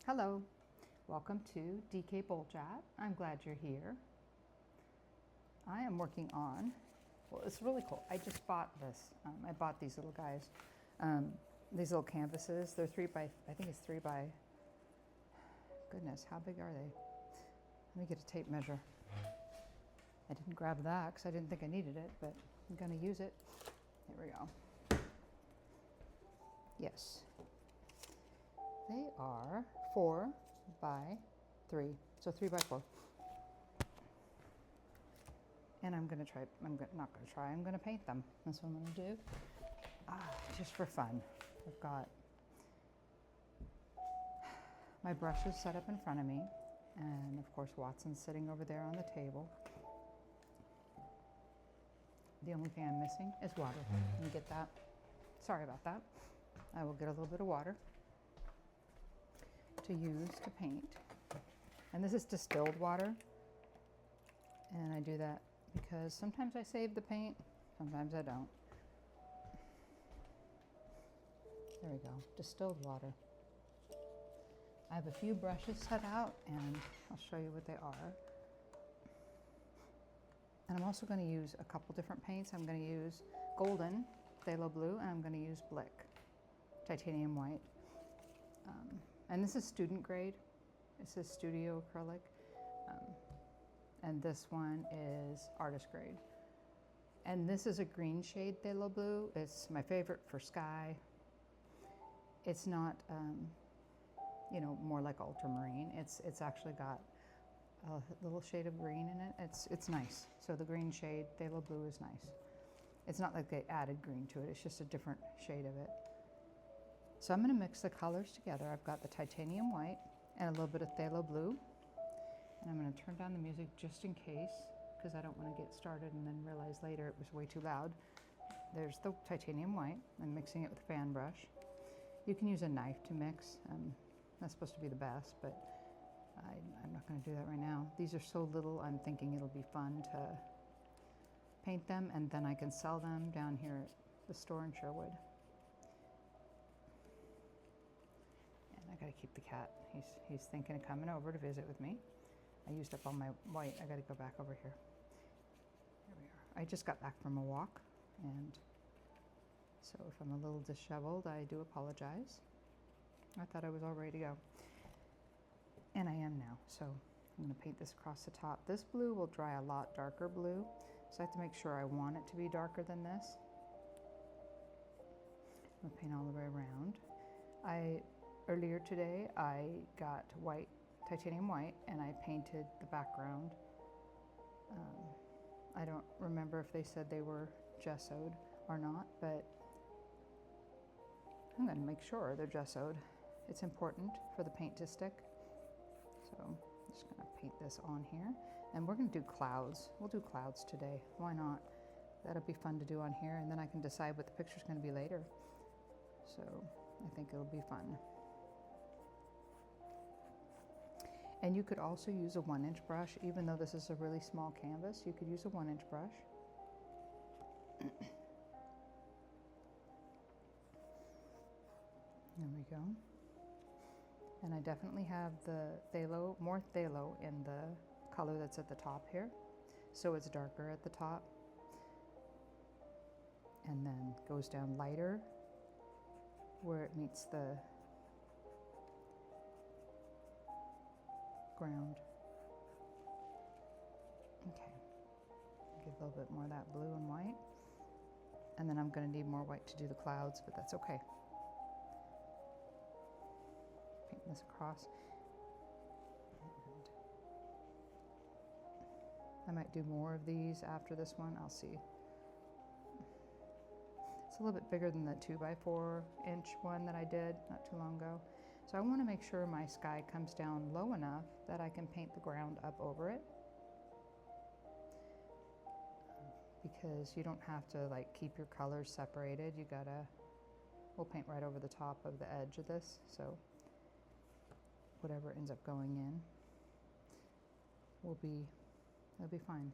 Hello, welcome to DK Bowl Chat. I'm glad you're here. I am working on, well, it's really cool. I just bought this. I bought these little guys, these little canvases. They're I think it's 3 by, goodness, how big are they? Let me get a tape measure. I didn't grab that because I didn't think I needed it, but I'm gonna use it. Here we go. Yes. They are 4 by 3, so 3 by 4. And I'm gonna paint them. That's what I'm gonna do, just for fun. I've got my brushes set up in front of me, and of course Watson's sitting over there on the table. The only thing I'm missing is water. Let me get that. Sorry about that. I will get a little bit of water to use to paint. And this is distilled water. And I do that because sometimes I save the paint, sometimes I don't. There we go, distilled water. I have a few brushes set out and I'll show you what they are. And I'm also going to use a couple different paints. I'm going to use golden, Pthalo Blue, and I'm going to use Blick Titanium White. And this is student grade. This is Studio Acrylic. And this one is artist grade. And this is a green shade Pthalo Blue. It's my favorite for sky. It's not, more like ultramarine. It's actually got a little shade of green in it. It's nice. So the green shade Pthalo Blue is nice. It's not like they added green to it. It's just a different shade of it. So I'm going to mix the colors together. I've got the titanium white and a little bit of Pthalo Blue. And I'm going to turn down the music just in case, because I don't want to get started and then realize later it was way too loud. There's the titanium white. I'm mixing it with a fan brush. You can use a knife to mix. That's supposed to be the best, but I'm not going to do that right now. These are so little, I'm thinking it'll be fun to paint them, and then I can sell them down here at the store in Sherwood. And I got to keep the cat. He's thinking of coming over to visit with me. I used up all my white. I got to go back over here. Here we are. I just got back from a walk, and so if I'm a little disheveled, I do apologize. I thought I was all ready to go. And I am now. So I'm going to paint this across the top. This blue will dry a lot darker blue, so I have to make sure I want it to be darker than this. I'm going to paint all the way around. Earlier today, I got white, titanium white, and I painted the background. I don't remember if they said they were gessoed or not, but I'm going to make sure they're gessoed. It's important for the paint to stick. So I'm just going to paint this on here. And we're going to do clouds. We'll do clouds today. Why not? That'll be fun to do on here, and then I can decide what the picture's going to be later. So I think it'll be fun. And you could also use a 1-inch brush. Even though this is a really small canvas, you could use a 1-inch brush. There we go. And I definitely have the phthalo, more phthalo in the color that's at the top here. So it's darker at the top. And then goes down lighter where it meets the ground. Okay, give a little bit more of that blue and white. And then I'm going to need more white to do the clouds, but that's okay. Paint this across. And I might do more of these after this one, I'll see. It's a little bit bigger than the 2x4-inch one that I did not too long ago. So I want to make sure my sky comes down low enough that I can paint the ground up over it. Because you don't have to like keep your colors separated. We'll paint right over the top of the edge of this. So whatever ends up going in it'll be fine.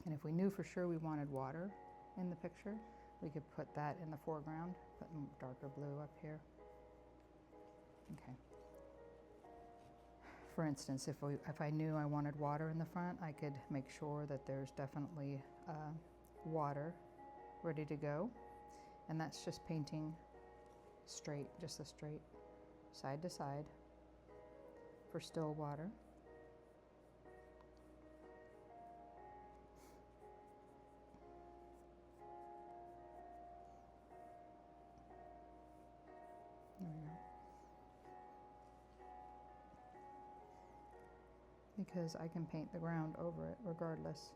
And if we knew for sure we wanted water in the picture, we could put that in the foreground, put darker blue up here. For instance, if I knew I wanted water in the front, I could make sure that there's definitely water ready to go. And that's just painting straight, just a straight side to side for still water. There we go. Because I can paint the ground over it regardless.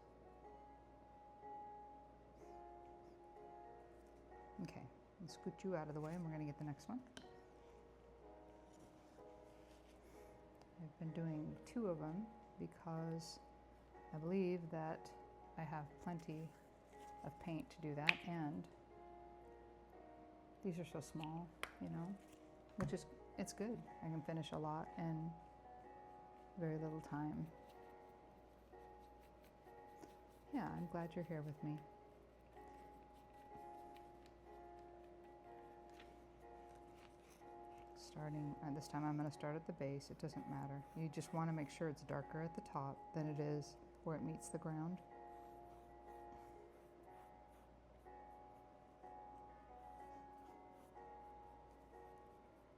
Okay, let's scoot you out of the way and we're going to get the next one. I've been doing 2 of them because I believe that I have plenty of paint to do that, and these are so small, you know, which is, it's good. I can finish a lot in very little time. Yeah, I'm glad you're here with me. Starting, this time I'm going to start at the base. It doesn't matter. You just want to make sure it's darker at the top than it is where it meets the ground.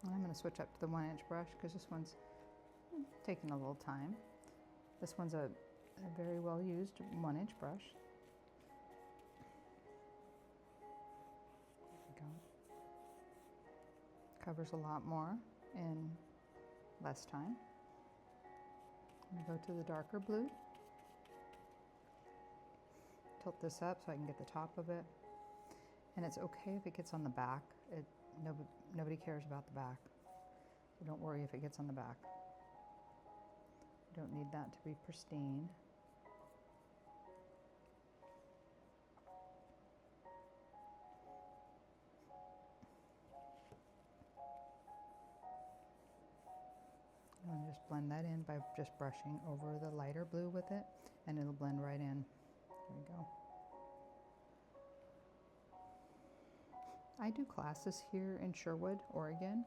And I'm going to switch up to the 1-inch brush because this one's taking a little time. This one's a very well used 1-inch brush. There we go. Covers a lot more in less time. I'm going to go to the darker blue. Tilt this up so I can get the top of it. And it's okay if it gets on the back. Nobody cares about the back. So don't worry if it gets on the back. You don't need that to be pristine. And just blend that in by just brushing over the lighter blue with it, and it'll blend right in. There we go. I do classes here in Sherwood, Oregon,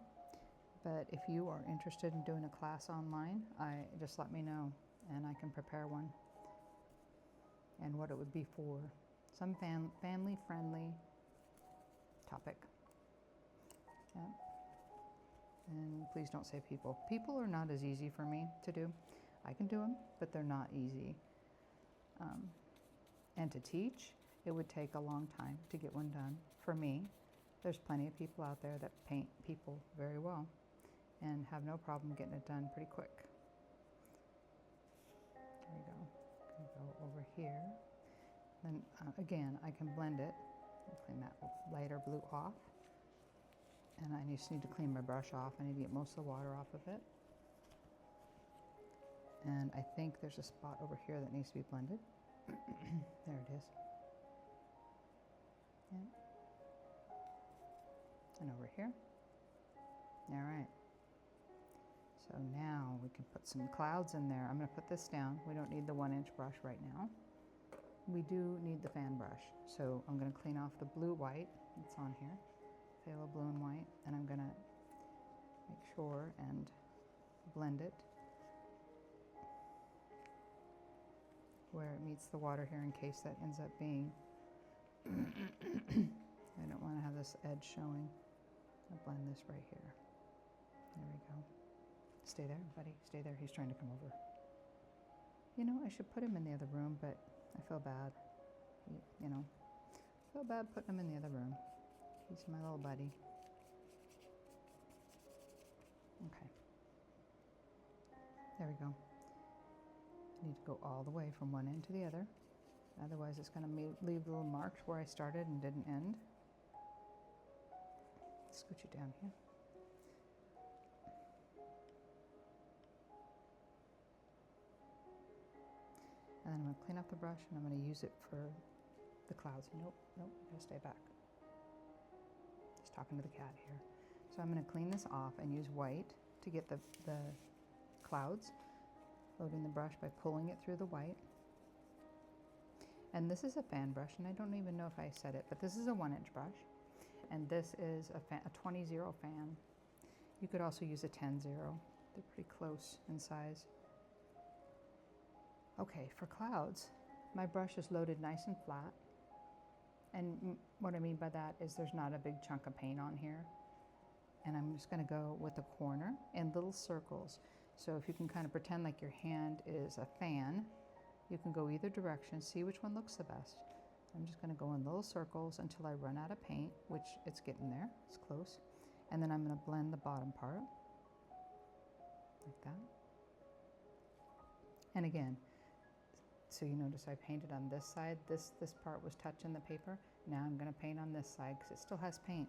but if you are interested in doing a class online, just let me know and I can prepare one and what it would be for. Some family-friendly topic. Yeah. And please don't say people. People are not as easy for me to do. I can do them, but they're not easy. And to teach, it would take a long time to get one done for me. There's plenty of people out there that paint people very well and have no problem getting it done pretty quick. There we go. I'm gonna go over here. Then again, I can blend it. I'll clean that lighter blue off. And I just need to clean my brush off. I need to get most of the water off of it. And I think there's a spot over here that needs to be blended. There it is. Yep. And over here. All right. So now we can put some clouds in there. I'm going to put this down. We don't need the 1-inch brush right now. We do need the fan brush. So I'm going to clean off the blue-white that's on here. Phthalo blue and white. And I'm going to make sure and blend it where it meets the water here in case that ends up being I don't want to have this edge showing. I'll blend this right here. There we go. Stay there, buddy. Stay there. He's trying to come over. You know, I should put him in the other room, but I feel bad. You know, I feel bad putting him in the other room. He's my little buddy. Okay. There we go. I need to go all the way from one end to the other. Otherwise, it's going to leave little marks where I started and didn't end. Scooch it down here. And then I'm going to clean up the brush and I'm going to use it for the clouds. Nope, nope, I gotta stay back. Just talking to the cat here. So I'm going to clean this off and use white to get the clouds. Loading the brush by pulling it through the white. And this is a fan brush, and I don't even know if I said it, but this is a 1-inch brush. And this is a 20-0 fan. You could also use a 10-0. They're pretty close in size. Okay, for clouds, my brush is loaded nice and flat. And what I mean by that is there's not a big chunk of paint on here. And I'm just gonna go with the corner in little circles. So if you can kind of pretend like your hand is a fan, you can go either direction, see which one looks the best. I'm just gonna go in little circles until I run out of paint, which it's getting there, it's close. And then I'm gonna blend the bottom part, like that. And again, so you notice I painted on this side, this part was touching the paper. Now I'm gonna paint on this side because it still has paint.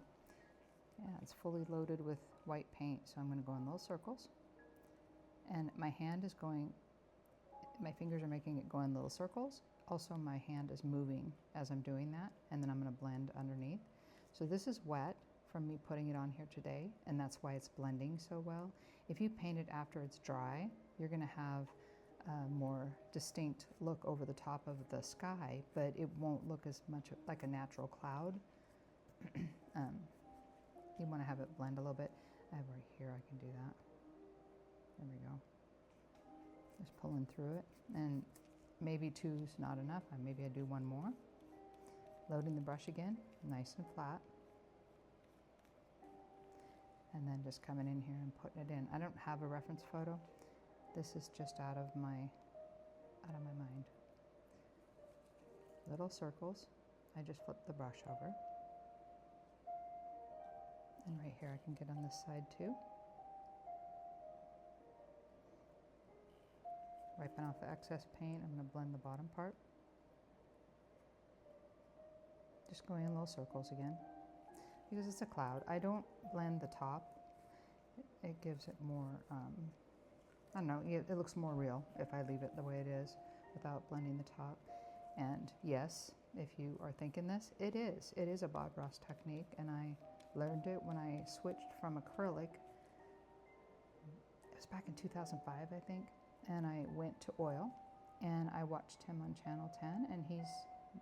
Yeah, it's fully loaded with white paint, so I'm gonna go in little circles. And my hand is going, my fingers are making it go in little circles. Also, my hand is moving as I'm doing that, and then I'm gonna blend underneath. So this is wet from me putting it on here today, and that's why it's blending so well. If you paint it after it's dry, you're gonna have a more distinct look over the top of the sky, but it won't look as much like a natural cloud. You wanna have it blend a little bit. I have right here, I can do that. There we go. Just pulling through it, and maybe two's not enough. Maybe I do one more. Loading the brush again, nice and flat. And then just coming in here and putting it in. I don't have a reference photo. This is just out of my mind. Little circles. I just flip the brush over. And right here I can get on this side too. Wiping off the excess paint, I'm going to blend the bottom part. Just going in little circles again. Because it's a cloud, I don't blend the top. It gives it more, I don't know, it looks more real if I leave it the way it is without blending the top. And yes, if you are thinking this, it is a Bob Ross technique, and I learned it when I switched from acrylic. It was back in 2005, I think. And I went to oil, and I watched him on Channel 10, and he's,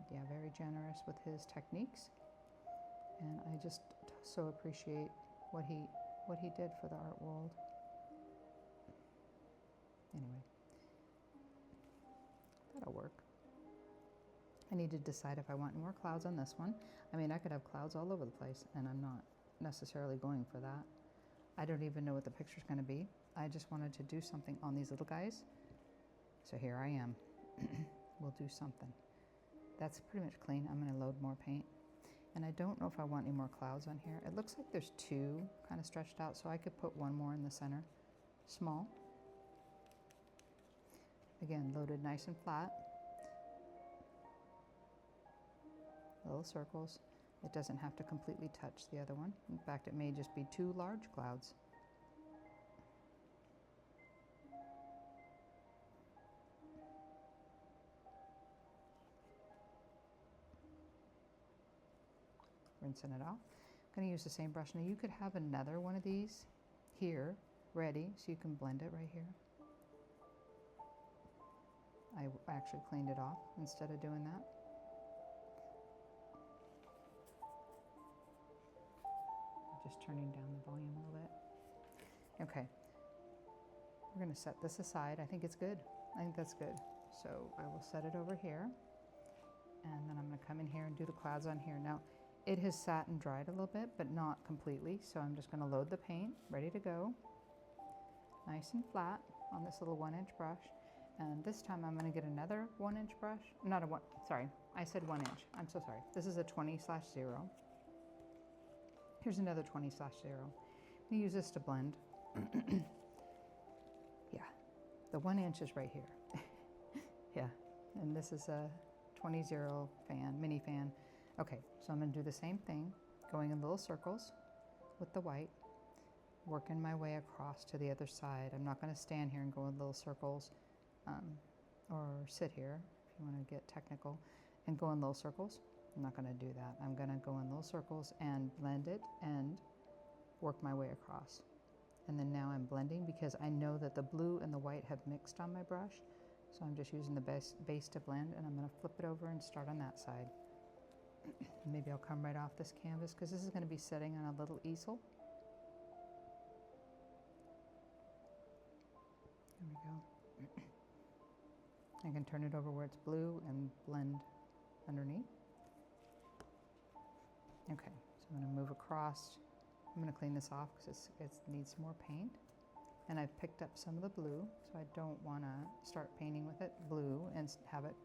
very generous with his techniques. And I just so appreciate what he did for the art world. Anyway, that'll work. I need to decide if I want more clouds on this one. I mean, I could have clouds all over the place, and I'm not necessarily going for that. I don't even know what the picture's going to be. I just wanted to do something on these little guys. So here I am. We'll do something. That's pretty much clean. I'm going to load more paint. And I don't know if I want any more clouds on here. It looks like there's two kind of stretched out, so I could put one more in the center. Small. Again, loaded nice and flat. Little circles. It doesn't have to completely touch the other one. In fact, it may just be two large clouds. Rinsing it off. I'm going to use the same brush. Now you could have another one of these here ready, so you can blend it right here. I actually cleaned it off instead of doing that. Just turning down the volume a little bit. Okay, we're going to set this aside. I think it's good. I think that's good. So I will set it over here, and then I'm going to come in here and do the clouds on here. Now, it has sat and dried a little bit, but not completely, so I'm just going to load the paint, ready to go. Nice and flat on this little 1-inch brush. And this time I'm going to get another 1-inch brush. Not a one, sorry, I said 1 inch. I'm so sorry. This is a 20/0. Here's another 20/0. I'm going to use this to blend. Yeah, the 1 inch is right here. Yeah, and this is a 20/0 fan, mini fan. Okay, so I'm going to do the same thing, going in little circles with the white, working my way across to the other side. I'm not going to stand here and go in little circles, or sit here, if you want to get technical, and go in little circles. I'm not going to do that. I'm going to go in little circles and blend it and work my way across. And then now I'm blending because I know that the blue and the white have mixed on my brush. So I'm just using the base to blend, and I'm going to flip it over and start on that side. Maybe I'll come right off this canvas because this is going to be sitting on a little easel. I can turn it over where it's blue and blend underneath. Okay, so I'm going to move across. I'm going to clean this off because it needs more paint. And I've picked up some of the blue, so I don't want to start painting with it blue and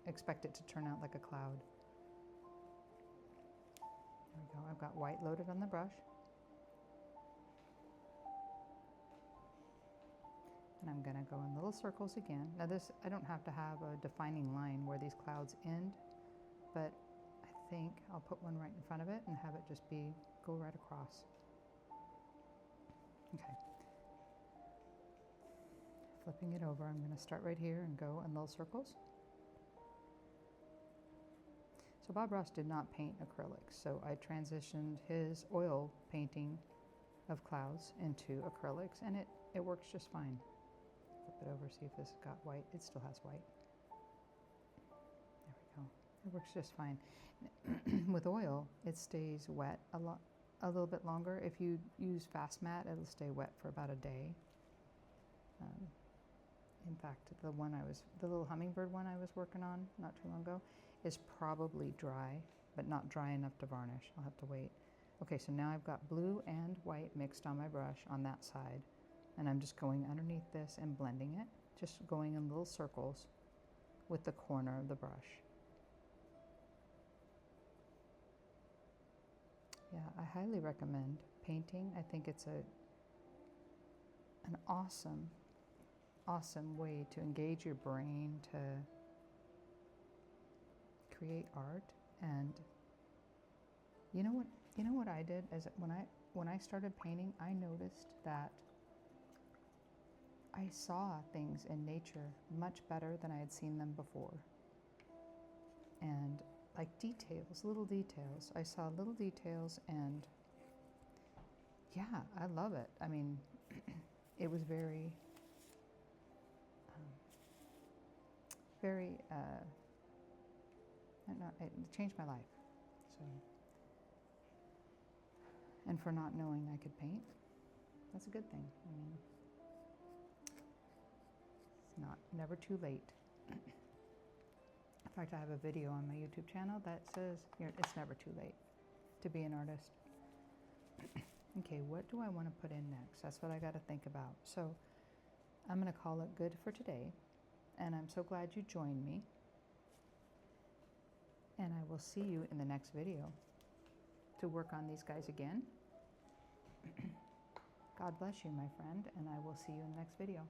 expect it to turn out like a cloud. There we go. I've got white loaded on the brush. And I'm going to go in little circles again. Now this, I don't have to have a defining line where these clouds end, but I think I'll put one right in front of it and have it just go right across. Okay. Flipping it over, I'm going to start right here and go in little circles. So Bob Ross did not paint acrylics, so I transitioned his oil painting of clouds into acrylics, and it works just fine. Flip it over, see if this got white. It still has white. There we go. It works just fine. With oil, it stays wet a little bit longer. If you use fast matte, it'll stay wet for about a day. In fact, the little hummingbird one I was working on not too long ago is probably dry, but not dry enough to varnish. I'll have to wait. Okay, so now I've got blue and white mixed on my brush on that side, and I'm just going underneath this and blending it, just going in little circles with the corner of the brush. Yeah, I highly recommend painting. I think it's an awesome way to engage your brain to create art. And you know what I did is when I started painting, I noticed that I saw things in nature much better than I had seen them before. And like details, little details. I saw little details, and yeah, I love it. I mean, it was very it changed my life. So, and for not knowing I could paint, that's a good thing. I mean, it's never too late. In fact, I have a video on my YouTube channel that says it's never too late to be an artist. Okay, what do I want to put in next? That's what I got to think about. So I'm going to call it good for today. And I'm so glad you joined me. And I will see you in the next video to work on these guys again. God bless you, my friend, and I will see you in the next video.